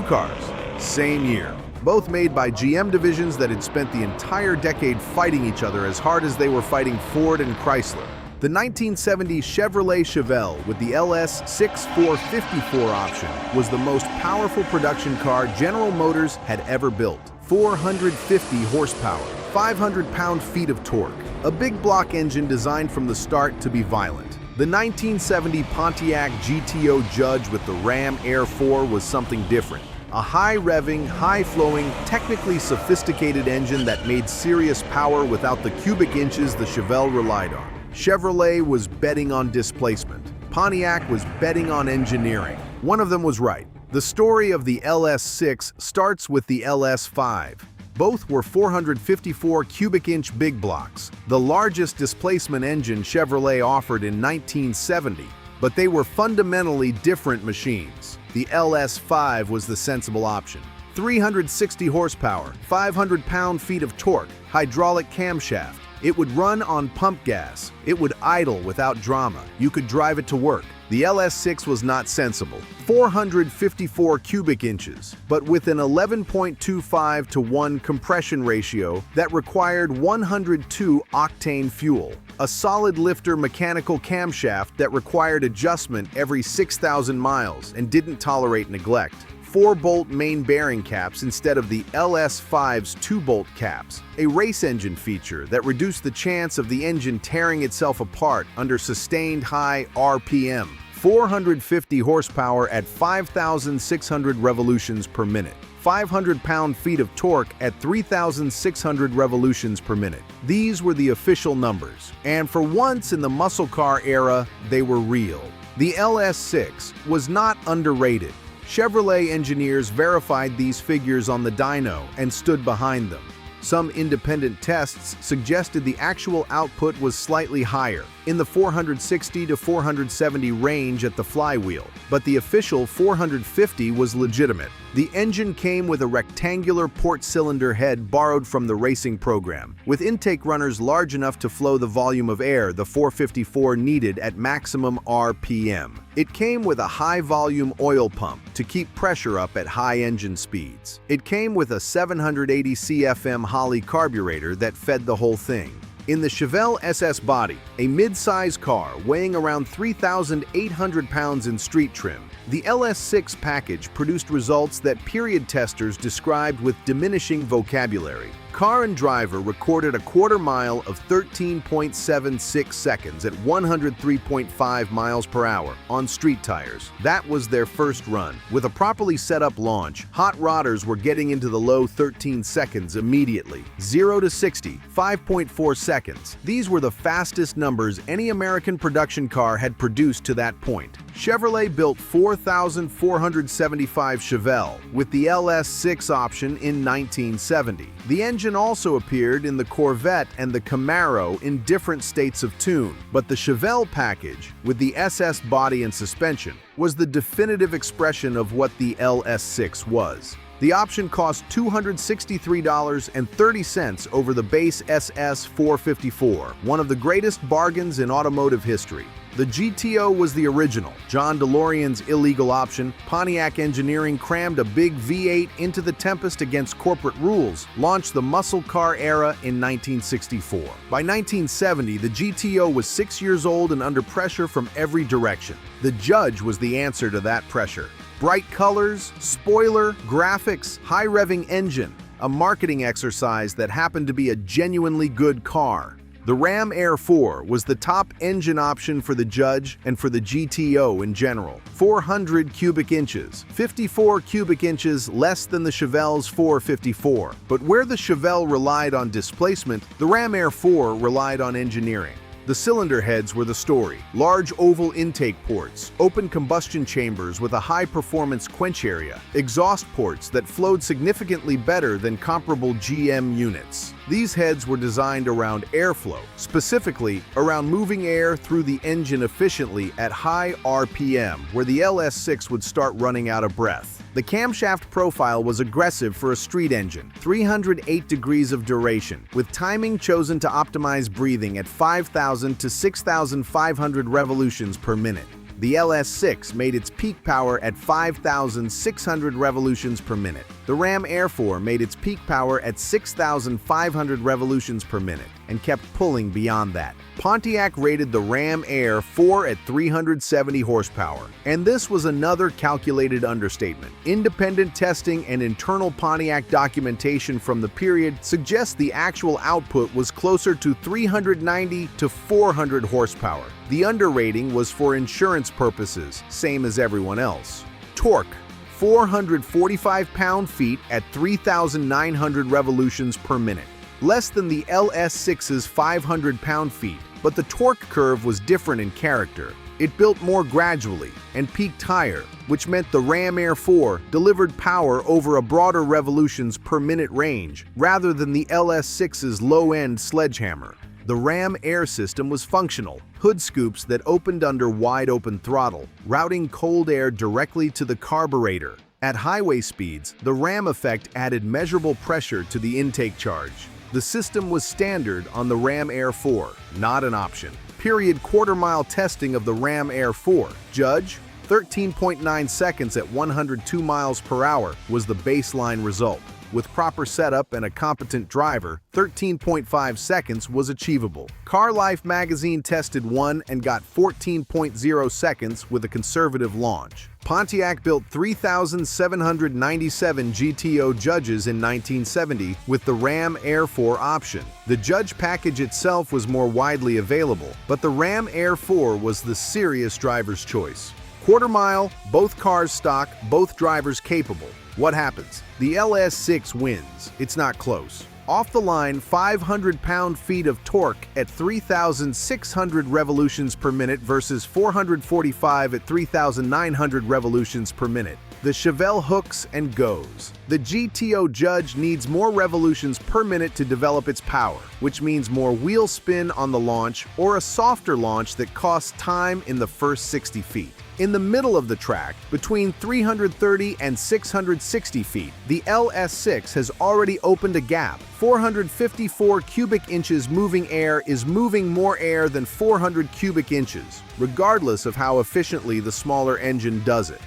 Two cars, same year. Both made by GM divisions that had spent the entire decade fighting each other as hard as they were fighting Ford and Chrysler. The 1970 Chevrolet Chevelle with the LS6 454 option was the most powerful production car General Motors had ever built. 450 horsepower, 500 pound-feet of torque, a big block engine designed from the start to be violent. The 1970 Pontiac GTO Judge with the Ram Air 4 was something different. A high-revving, high-flowing, technically sophisticated engine that made serious power without the cubic inches the Chevelle relied on. Chevrolet was betting on displacement. Pontiac was betting on engineering. One of them was right. The story of the LS6 starts with the LS5. Both were 454 cubic inch big blocks, the largest displacement engine Chevrolet offered in 1970, but they were fundamentally different machines. The LS5 was the sensible option. 360 horsepower, 500 pound-feet of torque, hydraulic camshaft. It would run on pump gas. It would idle without drama. You could drive it to work. The LS6 was not sensible. 454 cubic inches, but with an 11.25 to 1 compression ratio that required 102 octane fuel. A solid lifter mechanical camshaft that required adjustment every 6,000 miles and didn't tolerate neglect. 4-bolt main bearing caps instead of the LS5's 2-bolt caps, a race engine feature that reduced the chance of the engine tearing itself apart under sustained high RPM, 450 horsepower at 5,600 revolutions per minute, 500 pound-feet of torque at 3,600 revolutions per minute. These were the official numbers, and for once in the muscle car era, they were real. The LS6 was not underrated. Chevrolet engineers verified these figures on the dyno and stood behind them. Some independent tests suggested the actual output was slightly higher, in the 460 to 470 range at the flywheel, but the official 450 was legitimate. The engine came with a rectangular port cylinder head borrowed from the racing program, with intake runners large enough to flow the volume of air the 454 needed at maximum RPM. It came with a high-volume oil pump to keep pressure up at high engine speeds. It came with a 780 CFM Holley carburetor that fed the whole thing. In the Chevelle SS body, a mid-size car weighing around 3,800 pounds in street trim, the LS6 package produced results that period testers described with diminishing vocabulary. Car and driver recorded a quarter mile of 13.76 seconds at 103.5 miles per hour on street tires. That was their first run. With a properly set up launch, hot rodders were getting into the low 13 seconds immediately. 0 to 60, 5.4 seconds. These were the fastest numbers any American production car had produced to that point. Chevrolet built 4,475 Chevelle with the LS6 option in 1970. The engine also appeared in the Corvette and the Camaro in different states of tune, but the Chevelle package, with the SS body and suspension, was the definitive expression of what the LS6 was. The option cost $263.30 over the base SS454, one of the greatest bargains in automotive history. The GTO was the original. John DeLorean's illegal option. Pontiac engineering crammed a big V8 into the Tempest against corporate rules, launched the muscle car era in 1964. By 1970, the GTO was 6 years old and under pressure from every direction. The Judge was the answer to that pressure. Bright colors, spoiler, graphics, high-revving engine, a marketing exercise that happened to be a genuinely good car. The Ram Air 4 was the top engine option for the Judge and for the GTO in general. 400 cubic inches, 54 cubic inches less than the Chevelle's 454. But where the Chevelle relied on displacement, the Ram Air 4 relied on engineering. The cylinder heads were the story. Large oval intake ports, open combustion chambers with a high-performance quench area, exhaust ports that flowed significantly better than comparable GM units. These heads were designed around airflow, specifically around moving air through the engine efficiently at high RPM, where the LS6 would start running out of breath. The camshaft profile was aggressive for a street engine, 308 degrees of duration, with timing chosen to optimize breathing at 5,000 to 6,500 revolutions per minute. The LS6 made its peak power at 5,600 revolutions per minute. The Ram Air 4 made its peak power at 6,500 revolutions per minute and kept pulling beyond that. Pontiac rated the Ram Air 4 at 370 horsepower, and this was another calculated understatement. Independent testing and internal Pontiac documentation from the period suggests the actual output was closer to 390 to 400 horsepower. The underrating was for insurance purposes, same as everyone else. Torque: 445 pound-feet at 3,900 revolutions per minute. Less than the LS6's 500 pound-feet, but the torque curve was different in character. It built more gradually and peaked higher, which meant the Ram Air 4 delivered power over a broader revolutions per minute range rather than the LS6's low-end sledgehammer. The Ram Air system was functional, hood scoops that opened under wide-open throttle, routing cold air directly to the carburetor. At highway speeds, the Ram effect added measurable pressure to the intake charge. The system was standard on the Ram Air 4, not an option. Period quarter-mile testing of the Ram Air 4. Judge: 13.9 seconds at 102 miles per hour was the baseline result. With proper setup and a competent driver, 13.5 seconds was achievable. Car Life magazine tested one and got 14.0 seconds with a conservative launch. Pontiac built 3,797 GTO Judges in 1970 with the Ram Air 4 option. The Judge package itself was more widely available, but the Ram Air 4 was the serious driver's choice. Quarter mile, both cars stock, both drivers capable. What happens? The LS6 wins. It's not close. Off the line, 500 pound-feet of torque at 3,600 revolutions per minute versus 445 at 3,900 revolutions per minute. The Chevelle hooks and goes. The GTO Judge needs more revolutions per minute to develop its power, which means more wheel spin on the launch or a softer launch that costs time in the first 60 feet. In the middle of the track, between 330 and 660 feet, the LS6 has already opened a gap. 454 cubic inches moving air is moving more air than 400 cubic inches, regardless of how efficiently the smaller engine does it.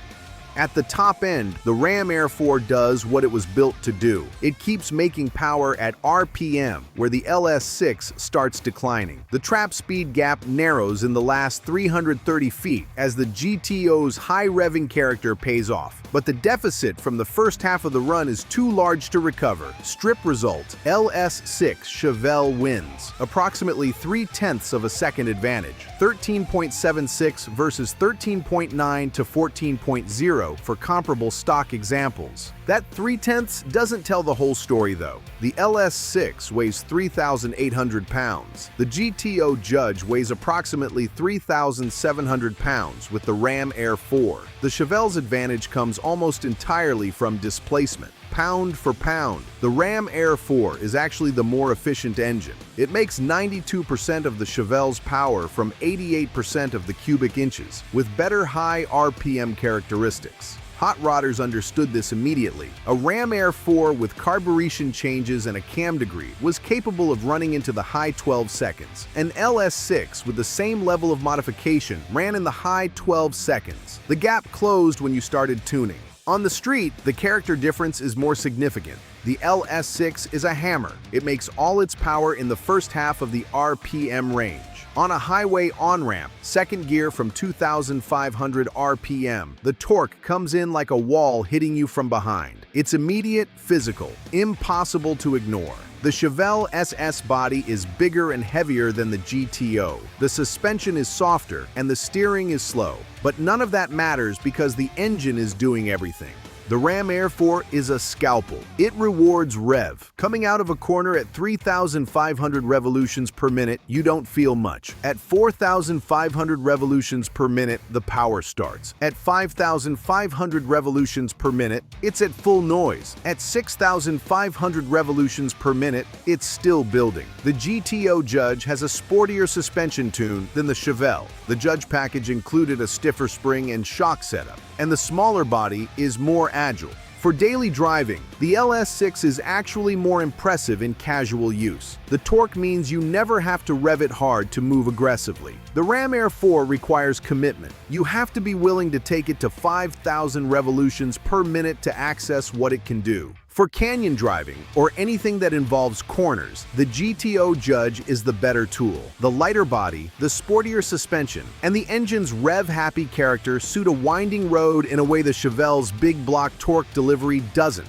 At the top end, the Ram Air 4 does what it was built to do. It keeps making power at RPM, where the LS6 starts declining. The trap speed gap narrows in the last 330 feet as the GTO's high revving character pays off. But the deficit from the first half of the run is too large to recover. Strip result: LS6 Chevelle wins, approximately 3/10 of a second advantage, 13.76 versus 13.9 to 14.0 for comparable stock examples. That 3/10 doesn't tell the whole story though. The LS6 weighs 3,800 pounds. The GTO Judge weighs approximately 3,700 pounds with the Ram Air 4. The Chevelle's advantage comes almost entirely from displacement. Pound for pound, the Ram Air 4 is actually the more efficient engine. It makes 92% of the Chevelle's power from 88% of the cubic inches, with better high RPM characteristics. Hot rodders understood this immediately. A Ram Air 4 with carburation changes and a cam degree was capable of running into the high 12 seconds. An LS6 with the same level of modification ran in the high 12 seconds. The gap closed when you started tuning. On the street, the character difference is more significant. The LS6 is a hammer. It makes all its power in the first half of the RPM range. On a highway on-ramp, second gear from 2,500 RPM, the torque comes in like a wall hitting you from behind. It's immediate, physical, impossible to ignore. The Chevelle SS body is bigger and heavier than the GTO. The suspension is softer and the steering is slow. But none of that matters because the engine is doing everything. The Ram Air 4 is a scalpel. It rewards rev. Coming out of a corner at 3,500 revolutions per minute, you don't feel much. At 4,500 revolutions per minute, the power starts. At 5,500 revolutions per minute, it's at full noise. At 6,500 revolutions per minute, it's still building. The GTO Judge has a sportier suspension tune than the Chevelle. The Judge package included a stiffer spring and shock setup, and the smaller body is more agile. For daily driving, the The LS6 is actually more impressive in casual use. The torque means you never have to rev it hard to move aggressively. The Ram Air 4 requires commitment. You have to be willing to take it to 5,000 revolutions per minute to access what it can do. For canyon driving, or anything that involves corners, the GTO Judge is the better tool. The lighter body, the sportier suspension, and the engine's rev-happy character suit a winding road in a way the Chevelle's big block torque delivery doesn't.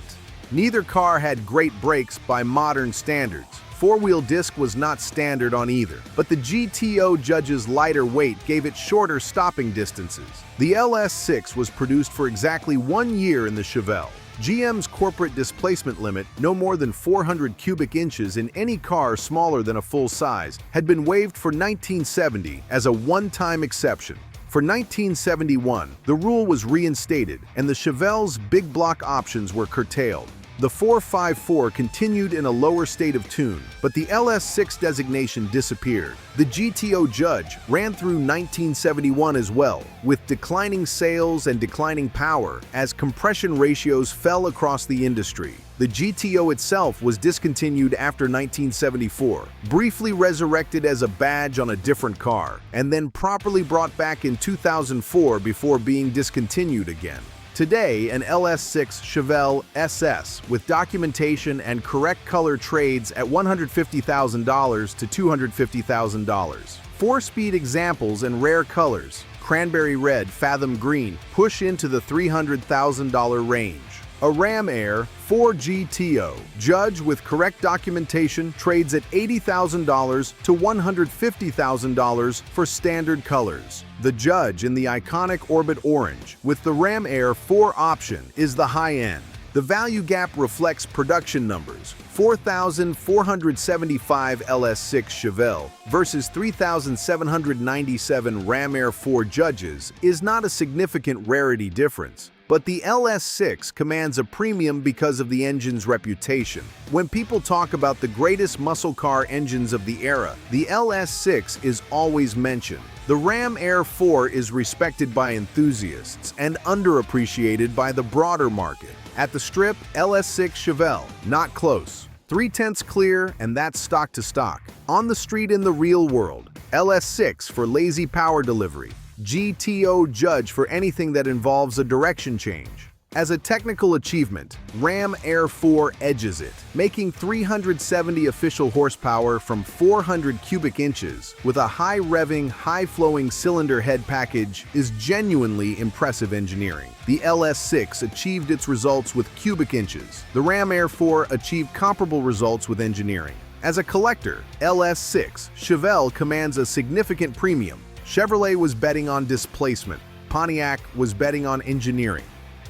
Neither car had great brakes by modern standards. Four-wheel disc was not standard on either, but the GTO Judge's lighter weight gave it shorter stopping distances. The LS6 was produced for exactly 1 year in the Chevelle. GM's corporate displacement limit, no more than 400 cubic inches in any car smaller than a full size, had been waived for 1970 as a one-time exception. For 1971, the rule was reinstated and the Chevelle's big block options were curtailed. The 454 continued in a lower state of tune, but the LS6 designation disappeared. The GTO Judge ran through 1971 as well, with declining sales and declining power as compression ratios fell across the industry. The GTO itself was discontinued after 1974, briefly resurrected as a badge on a different car, and then properly brought back in 2004 before being discontinued again. Today, an LS6 Chevelle SS with documentation and correct color trades at $150,000 to $250,000. Four-speed examples and rare colors, cranberry red, fathom green, push into the $300,000 range. A Ram Air 4 GTO Judge with correct documentation trades at $80,000 to $150,000 for standard colors. The Judge in the iconic Orbit Orange with the Ram Air 4 option is the high end. The value gap reflects production numbers. 4,475 LS6 Chevelle versus 3,797 Ram Air 4 Judges is not a significant rarity difference. But the LS6 commands a premium because of the engine's reputation. When people talk about the greatest muscle car engines of the era, the LS6 is always mentioned. The Ram Air 4 is respected by enthusiasts and underappreciated by the broader market. At the strip, LS6 Chevelle, not close. 3/10 clear, and that's stock to stock. On the street in the real world, LS6 for lazy power delivery. GTO Judge for anything that involves a direction change. As a technical achievement, Ram Air 4 edges it, making 370 official horsepower from 400 cubic inches with a high-revving, high-flowing cylinder head package is genuinely impressive engineering. The LS6 achieved its results with cubic inches. The Ram Air 4 achieved comparable results with engineering. As a collector, LS6 Chevelle commands a significant premium. Chevrolet was betting on displacement. Pontiac was betting on engineering.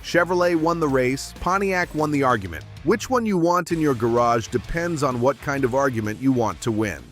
Chevrolet won the race, Pontiac won the argument. Which one you want in your garage depends on what kind of argument you want to win.